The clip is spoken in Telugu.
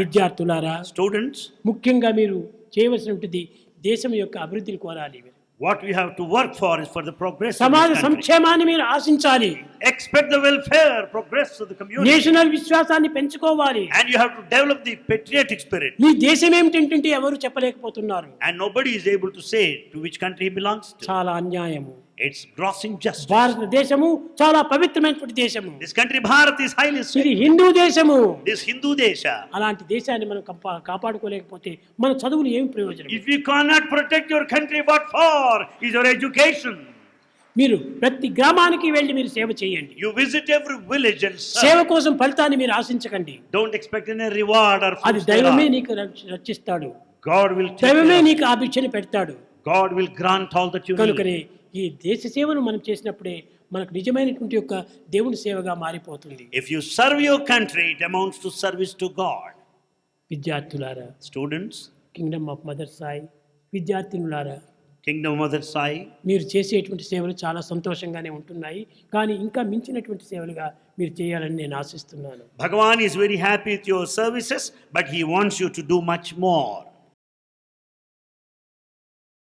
విద్యార్థులారా, Students, ముఖ్యంగా మీరు చేయవలసినది దేశం యొక్క అభివృద్ధిని కోరాలి. what we have to work for is for the progress of సమాజ this country. సంక్షేమాన్ని మీరు ఆశించాలి. Expect the welfare, progress of the community. National విశ్వాసాన్ని పెంచుకోవాలి. And you have to develop the patriotic spirit. మీ దేశం ఏమిటంటే ఎవరు చెప్పలేకపోతున్నారు. And nobody is able to say to which country he belongs to. చాలా అన్యాయము. It's gross injustice. భారతదేశము చాలా పవిత్రమైనటువంటి దేశము. This country, Bharat, is highly ఇది sacred. హిందూ దేశము. This Hindu desha. అలాంటి దేశాన్ని మనం కాపాడుకోలేకపోతే మన చదువులు ఏమి ప్రయోజనం? If you cannot protect your country, what for is your education? మీరు ప్రతి గ్రామానికి వెళ్ళి మీరు సేవ చేయండి. You visit every village and సేవ serve. కోసం ఫలితాన్ని మీరు ఆశించకండి. Don't expect any reward or అది fruits దైవమే thereof. నీకు రక్షిస్తాడు. God will take దైవమే care of నీకు ఆ భిక్షని పెడతాడు. God will grant all that you need. కనుకనే ఈ దేశ సేవను మనం చేసినప్పుడే మనకు నిజమైనటువంటి యొక్క దేవుని సేవగా మారిపోతుంది. If you serve your country, it amounts to service to God. విద్యార్థులారా, Students, kingdom of mother Sai విద్యార్థినులారా, Kingdom of Mother Sai, మీరు చేసేటువంటి సేవలు చాలా సంతోషంగానే ఉంటున్నాయి. కానీ ఇంకా మించినటువంటి సేవలుగా మీరు చేయాలని నేను ఆశిస్తున్నాను. Bhagavan is very happy with your services, but he wants you to do much more.